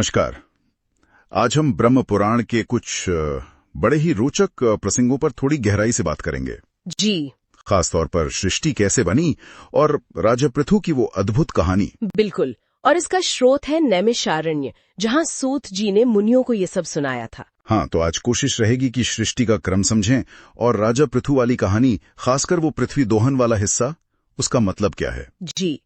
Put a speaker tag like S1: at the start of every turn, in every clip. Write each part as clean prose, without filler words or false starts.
S1: नमस्कार। आज हम ब्रह्म पुराण के कुछ बड़े ही रोचक प्रसंगों पर थोड़ी गहराई से बात करेंगे।
S2: जी
S1: खासतौर पर सृष्टि कैसे बनी और राजा पृथु की वो अद्भुत कहानी।
S2: बिल्कुल। और इसका स्रोत है नैमिषारण्य, जहाँ सूत जी ने मुनियों को ये सब सुनाया था।
S1: हाँ, तो आज कोशिश रहेगी कि सृष्टि का क्रम समझें और राजा पृथु वाली कहानी, खासकर वो पृथ्वी दोहन वाला हिस्सा, उसका मतलब क्या है।
S2: जी,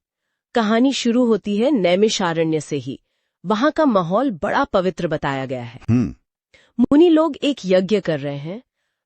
S2: कहानी शुरू होती है नैमिषारण्य से ही। वहाँ का माहौल बड़ा पवित्र बताया गया है। मुनि लोग एक यज्ञ कर रहे हैं,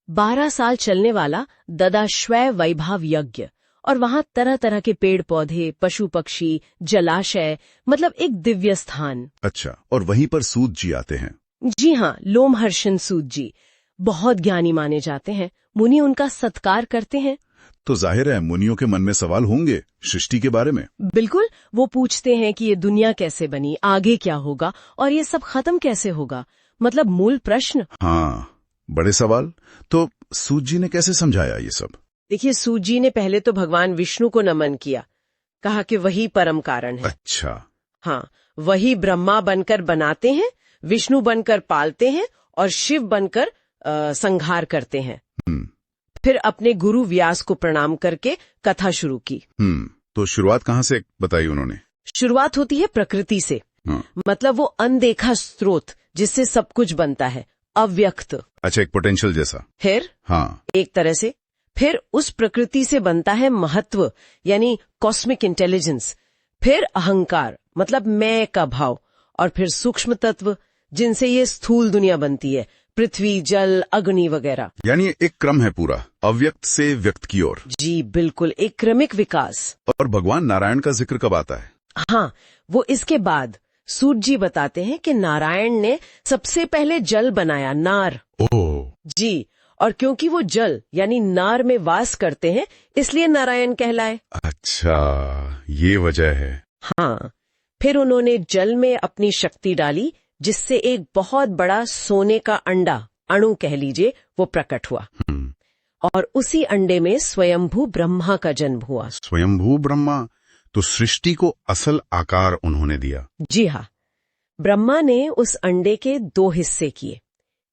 S2: 12 साल चलने वाला ददाश्वय वैभव यज्ञ। और वहाँ तरह तरह के पेड़ पौधे, पशु पक्षी, जलाशय, मतलब एक दिव्य स्थान।
S1: अच्छा, और वहीं पर सूत जी आते हैं।
S2: जी हाँ, लोमहर्षण सूत जी बहुत ज्ञानी माने जाते हैं। मुनि उनका सत्कार करते हैं।
S1: तो जाहिर है मुनियों के मन में सवाल होंगे सृष्टि के बारे में।
S2: बिल्कुल, वो पूछते हैं कि ये दुनिया कैसे बनी, आगे क्या होगा और ये सब खत्म कैसे होगा। मतलब मूल प्रश्न।
S1: हाँ, बड़े सवाल। तो सूत जी ने कैसे समझाया ये सब।
S2: देखिए, सूत जी ने पहले तो भगवान विष्णु को नमन किया, कहा कि वही परम कारण है।
S1: अच्छा।
S2: हाँ, वही ब्रह्मा बनकर बनाते हैं, विष्णु बनकर पालते हैं और शिव बनकर संहार करते हैं। फिर अपने गुरु व्यास को प्रणाम करके कथा शुरू की।
S1: तो शुरुआत कहाँ से बताई उन्होंने।
S2: शुरुआत होती है प्रकृति से। मतलब वो अनदेखा स्रोत जिससे सब कुछ बनता है, अव्यक्त।
S1: अच्छा, एक पोटेंशियल जैसा।
S2: फिर
S1: हाँ,
S2: एक तरह से फिर उस प्रकृति से बनता है महत्व, यानी कॉस्मिक इंटेलिजेंस। फिर अहंकार, मतलब मैं का भाव। और फिर सूक्ष्म तत्व, जिनसे ये स्थूल दुनिया बनती है, पृथ्वी, जल, अग्नि वगैरह।
S1: यानी एक क्रम है पूरा, अव्यक्त से व्यक्त की ओर।
S2: जी बिल्कुल, एक क्रमिक विकास।
S1: और भगवान नारायण का जिक्र कब आता है।
S2: हाँ, वो इसके बाद। सूत जी बताते हैं कि नारायण ने सबसे पहले जल बनाया, नार।
S1: ओह
S2: जी, और क्योंकि वो जल यानी नार में वास करते हैं, इसलिए नारायण कहलाए।
S1: अच्छा, ये वजह है।
S2: हाँ, फिर उन्होंने जल में अपनी शक्ति डाली, जिससे एक बहुत बड़ा सोने का अंडा, अणु कह लीजिए, वो प्रकट हुआ। और उसी अंडे में स्वयंभू ब्रह्मा का जन्म हुआ।
S1: स्वयंभू ब्रह्मा, तो सृष्टि को असल आकार उन्होंने दिया।
S2: जी हाँ, ब्रह्मा ने उस अंडे के 2 हिस्से किए,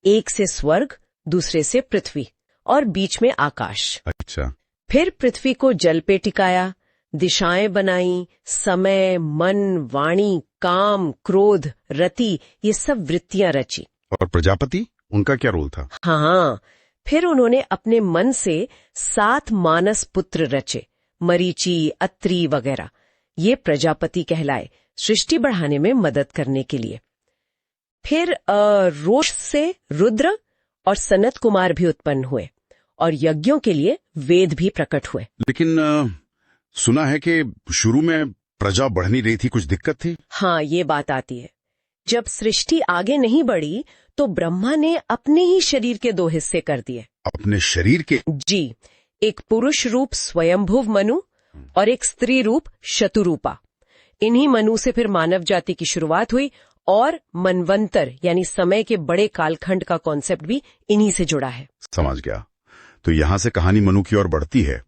S2: एक से स्वर्ग, दूसरे से पृथ्वी, और बीच में आकाश।
S1: अच्छा।
S2: फिर पृथ्वी को जल पे टिकाया, दिशाएं बनाई, समय, मन, वाणी, काम, क्रोध, रति, ये सब वृत्तियां रची।
S1: और प्रजापति, उनका क्या रोल था।
S2: हाँ, फिर उन्होंने अपने मन से 7 मानस पुत्र रचे, मरीचि, अत्रि वगैरह। ये प्रजापति कहलाए, सृष्टि बढ़ाने में मदद करने के लिए। फिर रोष से रुद्र और सनत कुमार भी उत्पन्न हुए, और यज्ञों के लिए वेद भी प्रकट हुए।
S1: लेकिन सुना है कि शुरू में प्रजा बढ़ नहीं रही थी, कुछ दिक्कत थी।
S2: हाँ, ये बात आती है। जब सृष्टि आगे नहीं बढ़ी तो ब्रह्मा ने अपने ही शरीर के 2 हिस्से कर दिए।
S1: अपने शरीर के।
S2: जी, एक पुरुष रूप स्वयंभुव मनु और एक स्त्री रूप शतुरूपा। इन्हीं मनु से फिर मानव जाति की शुरुआत हुई, और मनवंतर यानी समय के बड़े कालखंड का कॉन्सेप्ट भी इन्हीं से जुड़ा है।
S1: समझ गया। तो यहाँ से कहानी मनु की ओर बढ़ती है।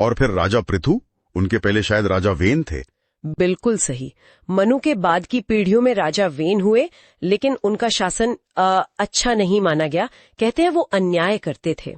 S1: और फिर राजा पृथु, उनके पहले शायद राजा वेन थे।
S2: बिल्कुल सही। मनु के बाद की पीढ़ियों में राजा वेन हुए, लेकिन उनका शासन अच्छा नहीं माना गया। कहते हैं वो अन्याय करते थे।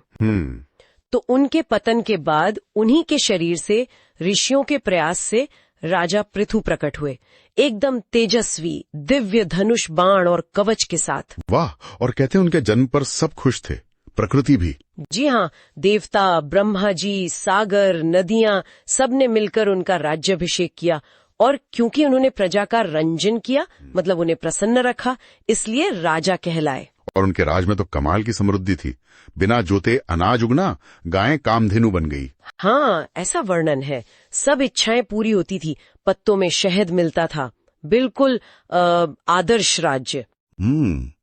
S2: तो उनके पतन के बाद उन्हीं के शरीर से, ऋषियों के प्रयास से, राजा पृथु प्रकट हुए, एकदम तेजस्वी, दिव्य धनुष, बाण और कवच के साथ।
S1: वाह। और कहते हैं उनके जन्म पर सब खुश थे, प्रकृति भी।
S2: जी हाँ, देवता, ब्रह्मा जी, सागर, नदियां, सबने मिलकर उनका राज्याभिषेक किया। और क्योंकि उन्होंने प्रजा का रंजन किया, मतलब उन्हें प्रसन्न रखा, इसलिए राजा कहलाए।
S1: और उनके राज में तो कमाल की समृद्धि थी। बिना जोते अनाज उगना, गायें कामधेनु बन गई।
S2: हाँ, ऐसा वर्णन है। सब इच्छाएं पूरी होती थी, पत्तों में शहद मिलता था। बिल्कुल आदर्श राज्य।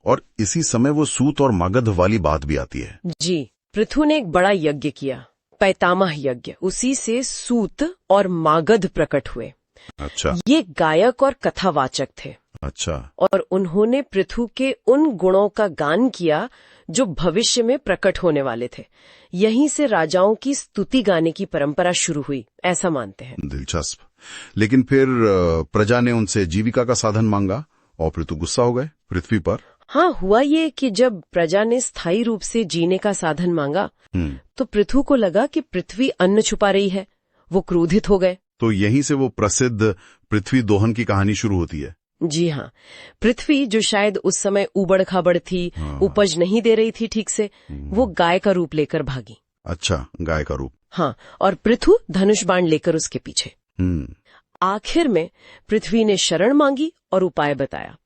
S1: और इसी समय वो सूत और मागध वाली बात भी आती है।
S2: जी, पृथु ने एक बड़ा यज्ञ किया, पैतामह यज्ञ। उसी से सूत और मागध प्रकट हुए।
S1: अच्छा।
S2: ये गायक और कथावाचक थे।
S1: अच्छा।
S2: और उन्होंने पृथु के उन गुणों का गान किया जो भविष्य में प्रकट होने वाले थे। यहीं से राजाओं की स्तुति गाने की परंपरा शुरू हुई, ऐसा मानते हैं।
S1: दिलचस्प। लेकिन फिर प्रजा ने उनसे जीविका का साधन मांगा और पृथु गुस्सा हो गए पृथ्वी पर।
S2: हाँ, हुआ ये कि जब प्रजा ने स्थायी रूप से जीने का साधन मांगा तो पृथु को लगा कि पृथ्वी अन्न छुपा रही है। वो क्रोधित हो गए।
S1: तो यहीं से वो प्रसिद्ध पृथ्वी दोहन की कहानी शुरू होती है।
S2: जी हाँ, पृथ्वी जो शायद उस समय उबड़ खाबड़ थी, उपज नहीं दे रही थी ठीक से, वो गाय का रूप लेकर भागी।
S1: अच्छा, गाय का रूप।
S2: हाँ, और पृथु धनुष बाण लेकर उसके पीछे। आखिर में पृथ्वी ने शरण मांगी और उपाय बताया।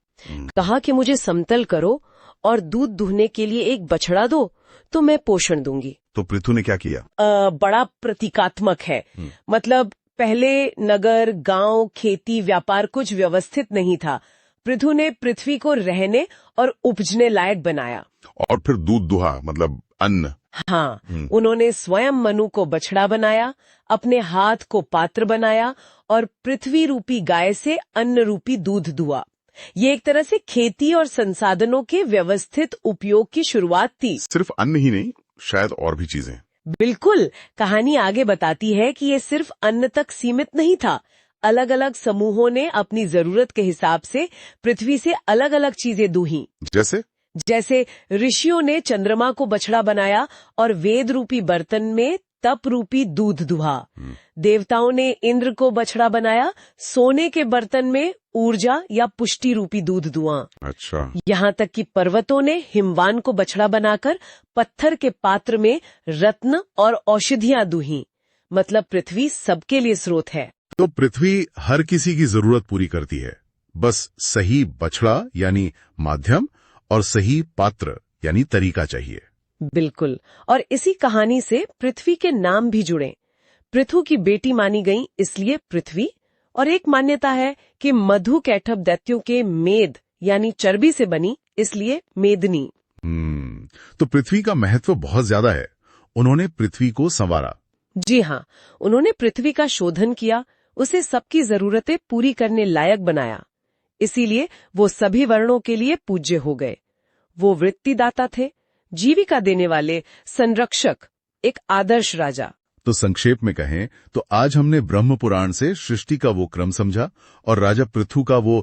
S2: कहा कि मुझे समतल करो और दूध दुहने के लिए एक बछड़ा दो तो मैं पोषण दूंगी।
S1: तो पृथु ने क्या किया?
S2: बड़ा प्रतीकात्मक है। मतलब पहले नगर, गांव, खेती, व्यापार कुछ व्यवस्थित नहीं था। पृथु ने पृथ्वी को रहने और उपजने लायक बनाया।
S1: और फिर दूध दुहा, मतलब अन्न।
S2: हाँ, उन्होंने स्वयं मनु को बछड़ा बनाया, अपने हाथ को पात्र बनाया और पृथ्वी रूपी गाय से अन्न रूपी दूध दुआ। ये एक तरह से खेती और संसाधनों के व्यवस्थित उपयोग की शुरुआत थी।
S1: सिर्फ अन्न ही नहीं, शायद और भी चीजें।
S2: बिल्कुल, कहानी आगे बताती है कि ये सिर्फ अन्न तक सीमित नहीं था। अलग अलग समूहों ने अपनी जरूरत के हिसाब से पृथ्वी से अलग अलग चीजें दूही। जैसे ऋषियों ने चंद्रमा को बछड़ा बनाया और वेद रूपी बर्तन में तप रूपी दूध दुहा। देवताओं ने इंद्र को बछड़ा बनाया, सोने के बर्तन में ऊर्जा या पुष्टि रूपी दूध दुआ।
S1: अच्छा।
S2: यहाँ तक कि पर्वतों ने हिमवान को बछड़ा बनाकर पत्थर के पात्र में रत्न और औषधियां दूही। मतलब पृथ्वी सबके लिए स्रोत है।
S1: तो पृथ्वी हर किसी की जरूरत पूरी करती है, बस सही बछड़ा यानी माध्यम और सही पात्र यानी तरीका चाहिए।
S2: बिल्कुल, और इसी कहानी से पृथ्वी के नाम भी जुड़े। पृथु की बेटी मानी गई इसलिए पृथ्वी, और एक मान्यता है कि मधु कैटभ दैत्यों के मेद यानी चर्बी से बनी इसलिए मेदनी।
S1: तो पृथ्वी का महत्व बहुत ज्यादा है। उन्होंने पृथ्वी को संवारा।
S2: जी हाँ, उन्होंने पृथ्वी का शोधन किया, उसे सबकी जरूरतें पूरी करने लायक बनाया। इसीलिए वो सभी वर्णों के लिए पूज्य हो गए। वो वृत्तिदाता थे, जीविका देने वाले, संरक्षक, एक आदर्श राजा।
S1: तो संक्षेप में कहें तो आज हमने ब्रह्म पुराण से सृष्टि का वो क्रम समझा और राजा पृथु का वो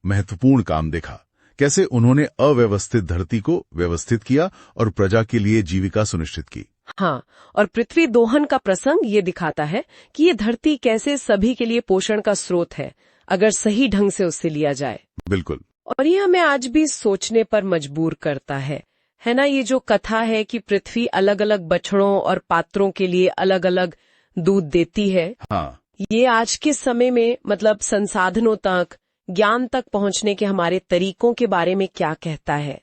S1: महत्वपूर्ण काम देखा। कैसे उन्होंने अव्यवस्थित धरती को व्यवस्थित किया और प्रजा के लिए जीविका सुनिश्चित की।
S2: हाँ, और पृथ्वी दोहन का प्रसंग ये दिखाता है कि ये धरती कैसे सभी के लिए पोषण का स्रोत है, अगर सही ढंग से उससे लिया जाए।
S1: बिल्कुल।
S2: और ये हमें आज भी सोचने पर मजबूर करता है ना, ये जो कथा है कि पृथ्वी अलग अलग बछड़ों और पात्रों के लिए अलग अलग दूध देती है।
S1: हाँ।
S2: ये आज के समय में मतलब संसाधनों तक, ज्ञान तक पहुंचने के हमारे तरीकों के बारे में क्या कहता है?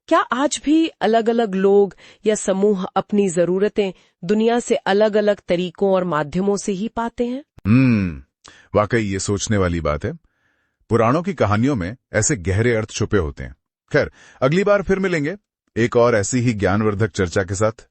S2: क्या आज भी अलग अलग लोग या समूह अपनी जरूरतें दुनिया से अलग अलग तरीकों और माध्यमों से ही पाते हैं?
S1: वाकई ये सोचने वाली बात है। पुराणों की कहानियों में ऐसे गहरे अर्थ छुपे होते हैं। खैर, अगली बार फिर मिलेंगे एक और ऐसी ही ज्ञानवर्धक चर्चा के साथ।